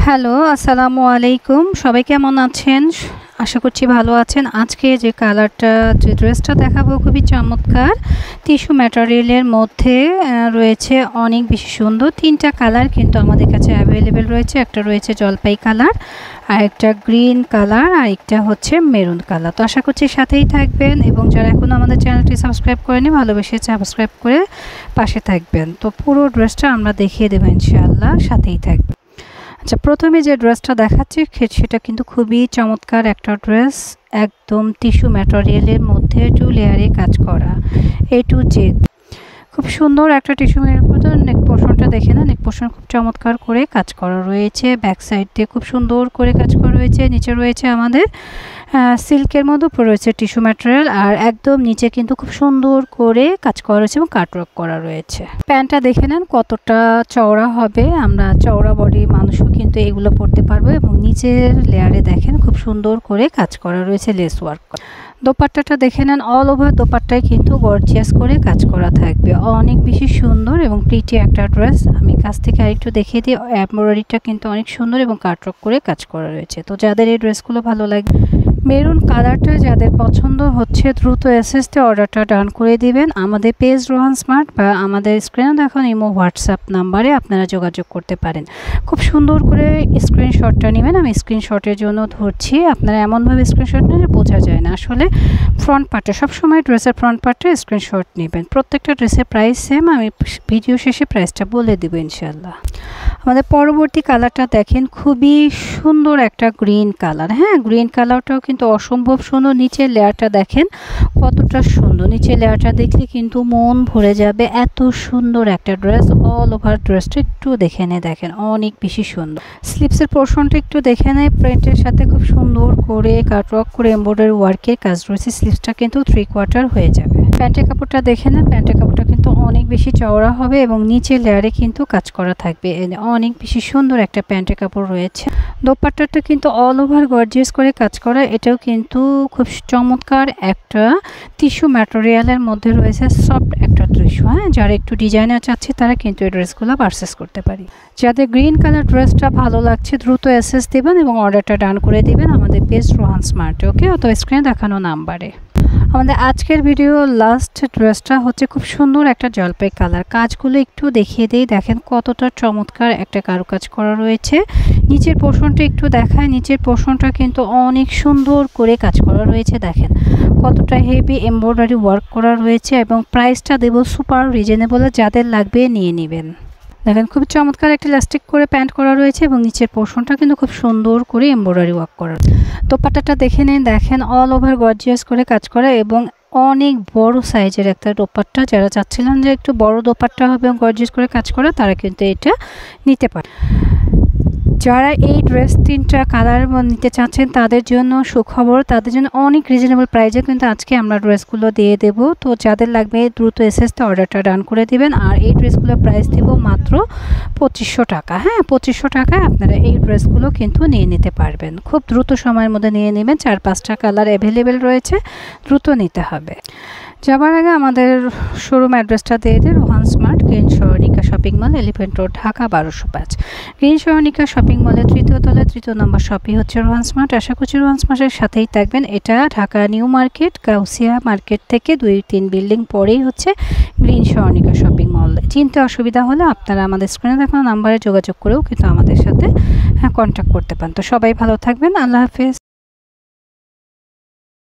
Hello, আসসালামু আলাইকুম। সবাই কেমন আছেন? আশা করছি ভালো আছেন। আজকে যে কালারটা যে ড্রেসটা দেখাবো খুবই চমৎকার। টিস্যু ম্যাটেরিয়ালের মধ্যে রয়েছে অনেক বেশি সুন্দর। ৩টা কালার কিন্তু আমাদের কাছে অ্যাভেলেবেল রয়েছে। একটা রয়েছে জলপাই কালার, আরেকটা গ্রিন কালার, আরেকটা হচ্ছে মেরুন কালার। তো আশা করছি সাথেই থাকবেন এবং যারা এখনও আমাদের চ্যানেলটি সাবস্ক্রাইব করেনি ভালোবেসে সাবস্ক্রাইব করে পাশে থাকবেন। তো পুরো ড্রেসটা আমরা দেখিয়ে দেবো ইনশাআল্লাহ, সাথেই থাকবেন। আচ্ছা, প্রথমে যে ড্রেসটা দেখাচ্ছি সেটা কিন্তু খুবই চমৎকার একটা ড্রেস। একদম টিস্যু ম্যাটেরিয়ালের মধ্যে 2 লেয়ারে কাজ করা, A to Z। খুব সুন্দর একটা টিস্যু ম্যাটেরিয়াল। নেক পোর্শনটা দেখে না, নেক পোর্শন খুব চমৎকার করে কাজ করা রয়েছে। ব্যাক সাইড দিয়ে খুব সুন্দর করে কাজ করা রয়েছে। নিচে রয়েছে আমাদের সিল্কের মধ্যে, উপরে রয়েছে টিস্যু ম্যাটেরিয়াল, আর একদম নিচে কিন্তু খুব সুন্দর করে কাজ করা রয়েছে এবং কাটওয়ার্ক করা রয়েছে। প্যান্টটা দেখে নেন কতটা চওড়া হবে। আমরা চওড়া বডি মানুষও কিন্তু এগুলো পরতে পারবো। এবং নিচের লেয়ারে দেখেন খুব সুন্দর করে কাজ করা রয়েছে, লেস ওয়ার্ক করা। দোপাট্টাটা দেখে নেন, অল ওভার দোপাট্টায় কিন্তু গর্জিয়াস করে কাজ করা থাকবে। অনেক বেশি সুন্দর এবং প্রিটি একটা ড্রেস। আমি কাছ থেকে আরেকটু দেখিয়ে দিই। এমব্রয়ডারিটা কিন্তু অনেক সুন্দর এবং কাটওয়ার্ক করে কাজ করা রয়েছে। তো যাদের এই ড্রেসগুলো ভালো লাগে, মেরুন কালারটা যাদের পছন্দ হচ্ছে দ্রুত এসএসতে অর্ডারটা ডান করে দিবেন। আমাদের পেজ রোহান স্মার্ট বা আমাদের স্ক্রিনে দেখানো ইমো হোয়াটসঅ্যাপ নাম্বারে আপনারা যোগাযোগ করতে পারেন। খুব সুন্দর করে স্ক্রিনশটটা নেবেন। আমি স্ক্রিনশটের জন্য ধরছি। আপনারা এমনভাবে স্ক্রিনশট নিলে বোঝা যায় না। আসলে ফ্রন্ট পার্টে সবসময় ড্রেসের ফ্রন্ট পার্টে স্ক্রিনশট নেবেন। প্রত্যেকটা ড্রেসের প্রাইস সেম। আমি ভিডিও শেষে প্রাইসটা বলে দেবো ইনশাল্লাহ। আমাদের পরবর্তী কালারটা দেখেন, খুবই সুন্দর একটা গ্রিন কালার। হ্যাঁ, গ্রিন কালারটাও কিন্তু অসম্ভব সুন্দর। নিচের লেয়ারটা দেখেন কতটা সুন্দর। নিচের লেয়ারটা দেখলে কিন্তু মন ভরে যাবে। এত সুন্দর একটা ড্রেস। অল ওভার ড্রেসটা একটু দেখে নে, দেখেন অনেক বেশি সুন্দর। স্লিপসের পোর্শনটা একটু দেখে নেয়। প্রিন্টের সাথে খুব সুন্দর করে কাটওয়ার্ক করে এমব্রয়ডারি ওয়ার্কের কাজ রয়েছে। স্লিপসটা কিন্তু 3/4 হয়ে যাবে। প্যান্টের কাপড়টা দেখে নেন। প্যান্টের কাপড়টা কিন্তু অনেক বেশি চওড়া হবে এবং নিচের লেয়ারে কিন্তু কাজ করা থাকবে। অনেক বেশি সুন্দর একটা প্যান্টের কাপড় রয়েছে। দোপাট্টাটা কিন্তু অল ওভার গর্জিয়াস করে কাজ করা। এটাও কিন্তু খুব চমৎকার একটা টিস্যু ম্যাটেরিয়ালের মধ্যে রয়েছে। সফট একটা টিস্যু। হ্যাঁ, যারা একটু ডিজাইনার চাচ্ছে তারা কিন্তু এই ড্রেসগুলো পারচেস করতে পারি। যাদের গ্রিন কালার ড্রেসটা ভালো লাগছে দ্রুত এসএস দেবেন এবং অর্ডারটা ডান করে দিবেন আমাদের পেজ রোহান স্মার্টে। ওকে, অথবা স্ক্রিনে দেখানো নাম্বারে। আমাদের আজকের ভিডিও লাস্ট ড্রেসটা হচ্ছে খুব সুন্দর একটা জলপাই কালার। কাজগুলো একটু দেখিয়ে দিই। দেখেন কতটা চমৎকার একটা কারুকাজ করা রয়েছে। নিচের পোর্শনটা একটু দেখায়। নিচের পোর্শনটা কিন্তু অনেক সুন্দর করে কাজ করা রয়েছে। দেখেন কতটা হেভি এমব্রয়ডারি ওয়ার্ক করা রয়েছে এবং প্রাইসটা দেব সুপার রিজনেবল। যাদের লাগবে নিয়ে নেবেন। দেখেন খুব চমৎকার একটা ইলাস্টিক করে প্যান্ট করা রয়েছে এবং নিচের পোর্শনটা কিন্তু খুব সুন্দর করে এমব্রয়ডারি ওয়ার্ক করা। দোপাট্টাটা দেখে নিন। দেখেন অল ওভার গর্জিয়াস করে কাজ করা এবং অনেক বড় সাইজের একটা দোপাট্টা। যারা চাচ্ছিলেন যে একটু বড় দোপাট্টা হবে এবং গর্জিয়াস করে কাজ করা, তারা কিন্তু এটা নিতে পারে। যারা এই ড্রেস 3টা কালার নিতে চাচ্ছেন তাদের জন্য সুখবর। তাদের জন্য অনেক রিজনেবল প্রাইসে কিন্তু আজকে আমরা ড্রেসগুলো দিয়ে দেব। তো যাদের লাগবে দ্রুত এসএসতে অর্ডারটা ডান করে দিবেন। আর এই ড্রেসগুলোর প্রাইস দেব মাত্র 2500 টাকা। হ্যাঁ, 2500 টাকায় আপনারা এই ড্রেসগুলো কিন্তু নিয়ে নিতে পারবেন। খুব দ্রুত সময়ের মধ্যে নিয়ে নেবেন। 4-5টা কালার অ্যাভেলেবেল রয়েছে, দ্রুত নিতে হবে। যাবার আগে আমাদের শোরুম অ্যাড্রেসটা দিয়ে দিই। Rohan smart, green Saranika shopping mall, elephant road, Dhaka 1205। Green Saranika shopping মলের 3য় তলায় 3য় নম্বর শপই হচ্ছে রোহান স্মার্ট। আশা করছি রোহান স্মার্টের সাথেই থাকবেন। এটা Dhaka new market, Gausia market থেকে 2-3 বিল্ডিং পরেই হচ্ছে গ্রিন সরণিকা শপিং মল। চিনতে অসুবিধা হলে আপনারা আমাদের স্ক্রিনে দেখানো নাম্বারে যোগাযোগ করেও কিন্তু আমাদের সাথে কন্ট্যাক্ট করতে পারেন। তো সবাই ভালো থাকবেন। আল্লাহ হাফেজ।